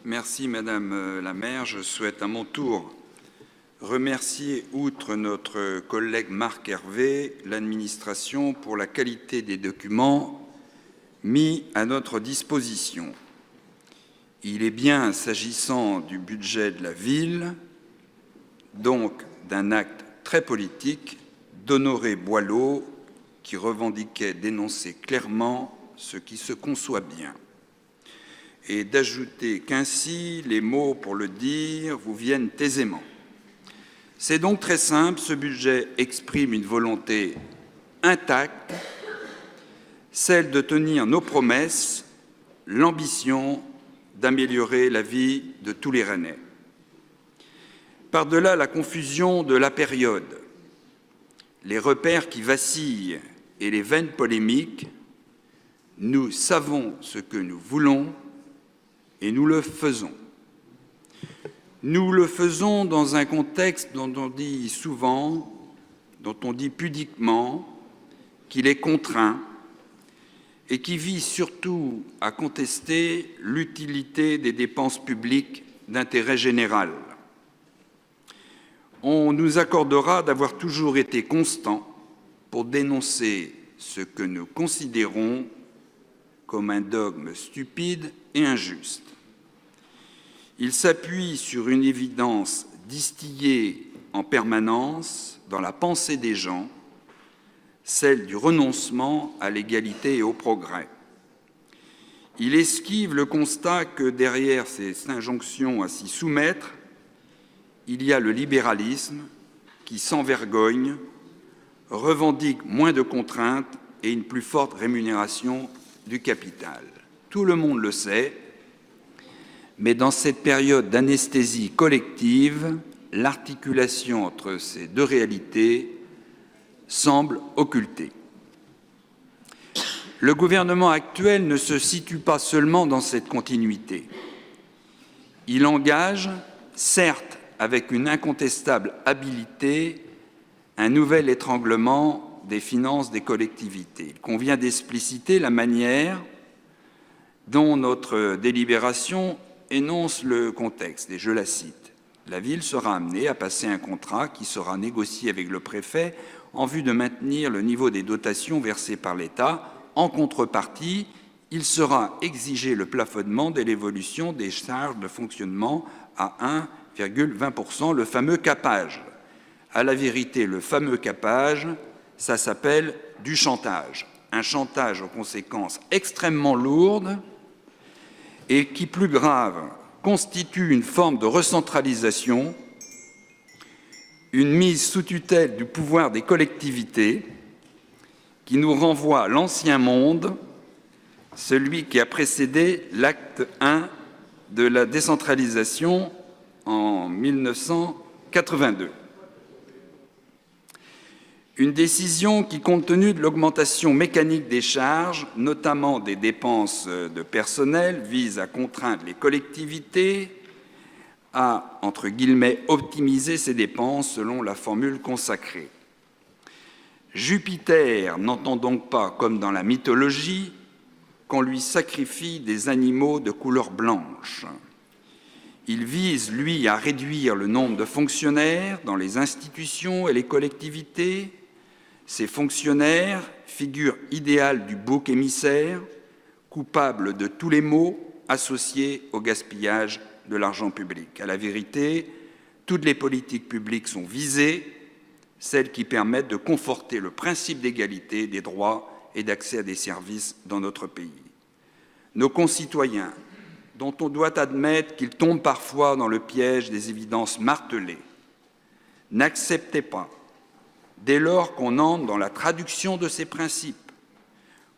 Merci Madame la maire. Je souhaite à mon tour remercier, outre notre collègue Marc Hervé, l'administration pour la qualité des documents mis à notre disposition. Il est bien, s'agissant du budget de la ville, donc d'un acte très politique, d'Honoré Boileau, qui revendiquait d'énoncer clairement ce qui se conçoit bien, et d'ajouter qu'ainsi les mots pour le dire vous viennent aisément. C'est donc très simple, ce budget exprime une volonté intacte, celle de tenir nos promesses, l'ambition d'améliorer la vie de tous les Rennais. Par-delà la confusion de la période, les repères qui vacillent et les vaines polémiques, nous savons ce que nous voulons et nous le faisons. Nous le faisons dans un contexte dont on dit souvent, dont on dit pudiquement, qu'il est contraint et qui vise surtout à contester l'utilité des dépenses publiques d'intérêt général. On nous accordera d'avoir toujours été constants pour dénoncer ce que nous considérons comme un dogme stupide et injuste. Il s'appuie sur une évidence distillée en permanence dans la pensée des gens, celle du renoncement à l'égalité et au progrès. Il esquive le constat que derrière ces injonctions à s'y soumettre, il y a le libéralisme qui, sans vergogne, revendique moins de contraintes et une plus forte rémunération du capital. Tout le monde le sait, mais dans cette période d'anesthésie collective, l'articulation entre ces deux réalités semble occultée. Le gouvernement actuel ne se situe pas seulement dans cette continuité. Il engage, certes avec une incontestable habileté, un nouvel étranglement des finances des collectivités. Il convient d'expliciter la manière dont notre délibération énonce le contexte, et je la cite. La ville sera amenée à passer un contrat qui sera négocié avec le préfet en vue de maintenir le niveau des dotations versées par l'État. En contrepartie, il sera exigé le plafonnement de l'évolution des charges de fonctionnement à 1,20%, le fameux capage. À la vérité, le fameux capage, ça s'appelle du chantage. Un chantage aux conséquences extrêmement lourdes et qui, plus grave, constitue une forme de recentralisation, une mise sous tutelle du pouvoir des collectivités qui nous renvoie à l'ancien monde, celui qui a précédé l'acte 1 de la décentralisation en 1982. Une décision qui, compte tenu de l'augmentation mécanique des charges, notamment des dépenses de personnel, vise à contraindre les collectivités à, entre guillemets, optimiser ces dépenses selon la formule consacrée. Jupiter n'entend donc pas, comme dans la mythologie, qu'on lui sacrifie des animaux de couleur blanche. Il vise, lui, à réduire le nombre de fonctionnaires dans les institutions et les collectivités. Ces fonctionnaires, figure idéale du bouc émissaire, coupables de tous les maux associés au gaspillage de l'argent public. À la vérité, toutes les politiques publiques sont visées, celles qui permettent de conforter le principe d'égalité des droits et d'accès à des services dans notre pays. Nos concitoyens, dont on doit admettre qu'ils tombent parfois dans le piège des évidences martelées, n'acceptez pas, dès lors qu'on entre dans la traduction de ces principes,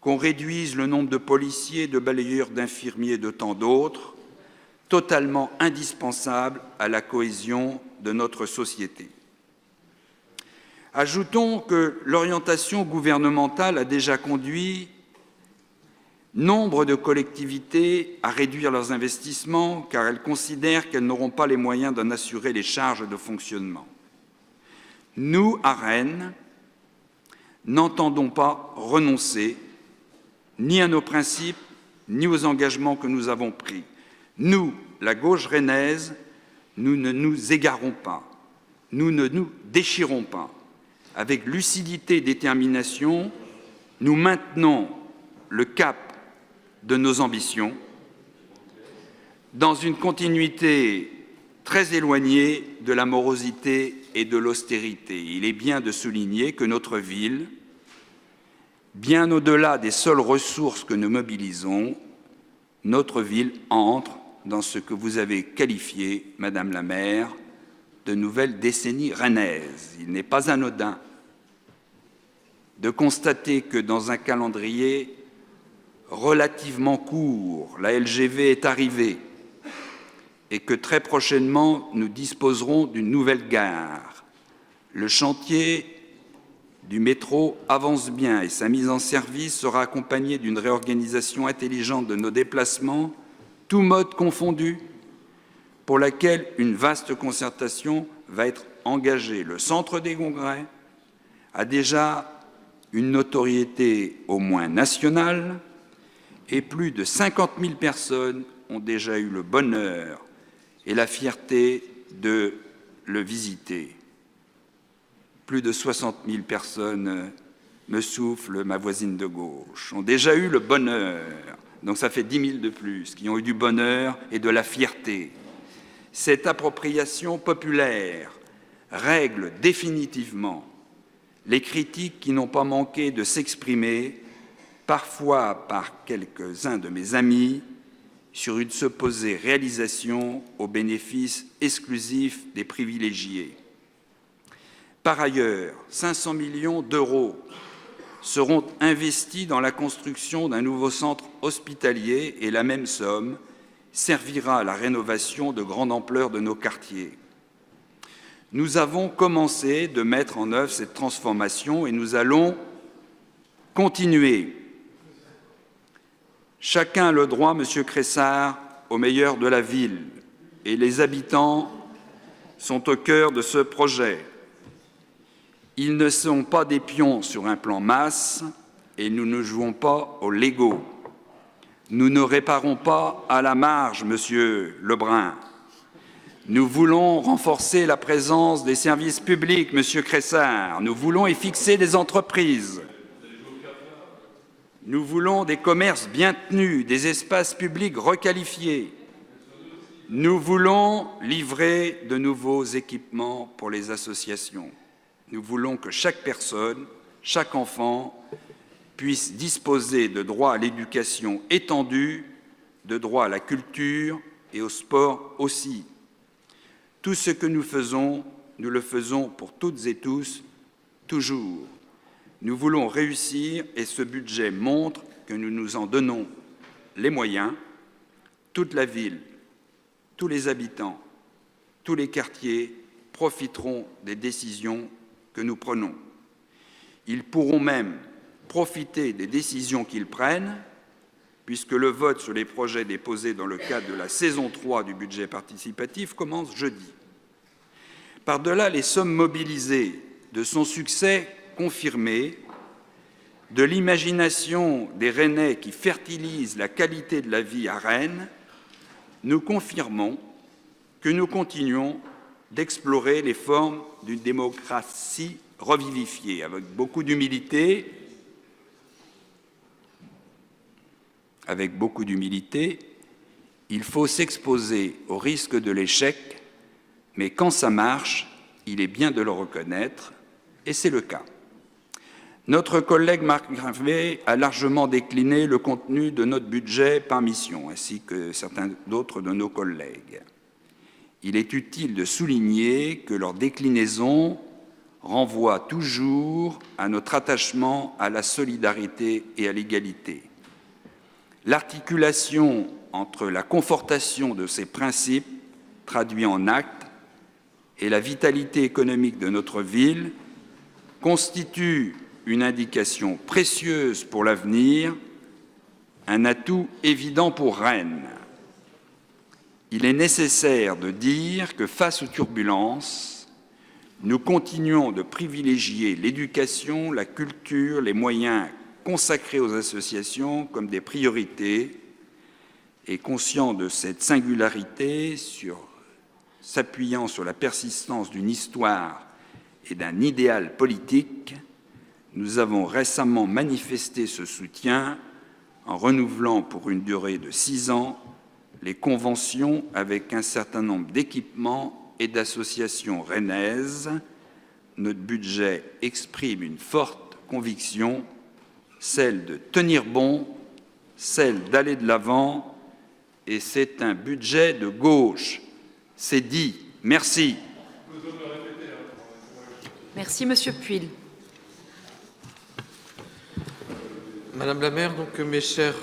qu'on réduise le nombre de policiers, de balayeurs, d'infirmiers et de tant d'autres, totalement indispensables à la cohésion de notre société. Ajoutons que l'orientation gouvernementale a déjà conduit nombre de collectivités à réduire leurs investissements car elles considèrent qu'elles n'auront pas les moyens d'en assurer les charges de fonctionnement. Nous, à Rennes, n'entendons pas renoncer ni à nos principes, ni aux engagements que nous avons pris. Nous, la gauche rennaise, nous ne nous égarons pas, nous ne nous déchirons pas. Avec lucidité et détermination, nous maintenons le cap de nos ambitions dans une continuité très éloignée de la morosité et de l'austérité. Il est bien de souligner que notre ville, bien au-delà des seules ressources que nous mobilisons, notre ville entre dans ce que vous avez qualifié, Madame la maire, de nouvelle décennie rennaise. Il n'est pas anodin de constater que dans un calendrier relativement court, la LGV est arrivée et que très prochainement nous disposerons d'une nouvelle gare. Le chantier du métro avance bien et sa mise en service sera accompagnée d'une réorganisation intelligente de nos déplacements, tous modes confondus, pour laquelle une vaste concertation va être engagée. Le centre des congrès a déjà une notoriété au moins nationale et plus de 50 000 personnes ont déjà eu le bonheur et la fierté de le visiter. Plus de 60 000 personnes, me souffle ma voisine de gauche, ont déjà eu le bonheur, donc ça fait 10 000 de plus, qui ont eu du bonheur et de la fierté. Cette appropriation populaire règle définitivement les critiques qui n'ont pas manqué de s'exprimer, parfois par quelques-uns de mes amis, sur une supposée réalisation au bénéfice exclusif des privilégiés. Par ailleurs, 500 millions d'euros seront investis dans la construction d'un nouveau centre hospitalier et la même somme servira à la rénovation de grande ampleur de nos quartiers. Nous avons commencé de mettre en œuvre cette transformation et nous allons continuer. Chacun a le droit, Monsieur Cressard, au meilleur de la ville, et les habitants sont au cœur de ce projet. Ils ne sont pas des pions sur un plan masse et nous ne jouons pas au Lego. Nous ne réparons pas à la marge, Monsieur Lebrun. Nous voulons renforcer la présence des services publics, Monsieur Cressard. Nous voulons y fixer des entreprises. Nous voulons des commerces bien tenus, des espaces publics requalifiés. Nous voulons livrer de nouveaux équipements pour les associations. Nous voulons que chaque personne, chaque enfant, puisse disposer de droits à l'éducation étendue, de droits à la culture et au sport aussi. Tout ce que nous le faisons pour toutes et tous, toujours. Nous voulons réussir et ce budget montre que nous nous en donnons les moyens. Toute la ville, tous les habitants, tous les quartiers profiteront des décisions que nous prenons. Ils pourront même profiter des décisions qu'ils prennent, puisque le vote sur les projets déposés dans le cadre de la saison 3 du budget participatif commence jeudi. Par-delà les sommes mobilisées, de son succès confirmé, de l'imagination des Rennais qui fertilisent la qualité de la vie à Rennes, nous confirmons que nous continuons d'explorer les formes d'une démocratie revivifiée. Avec beaucoup d'humilité, il faut s'exposer au risque de l'échec, mais quand ça marche, il est bien de le reconnaître, et c'est le cas. Notre collègue Marc Gravé a largement décliné le contenu de notre budget par mission, ainsi que certains d'autres de nos collègues. Il est utile de souligner que leur déclinaison renvoie toujours à notre attachement à la solidarité et à l'égalité. L'articulation entre la confortation de ces principes traduits en actes et la vitalité économique de notre ville constitue une indication précieuse pour l'avenir, un atout évident pour Rennes. Il est nécessaire de dire que face aux turbulences, nous continuons de privilégier l'éducation, la culture, les moyens consacrés aux associations comme des priorités et conscient de cette singularité, s'appuyant sur la persistance d'une histoire et d'un idéal politique, nous avons récemment manifesté ce soutien en renouvelant pour une durée de 6 ans les conventions avec un certain nombre d'équipements et d'associations rennaises. Notre budget exprime une forte conviction, celle de tenir bon, celle d'aller de l'avant, et c'est un budget de gauche. C'est dit. Merci. Merci, Monsieur Puil. Madame la maire, donc mes chers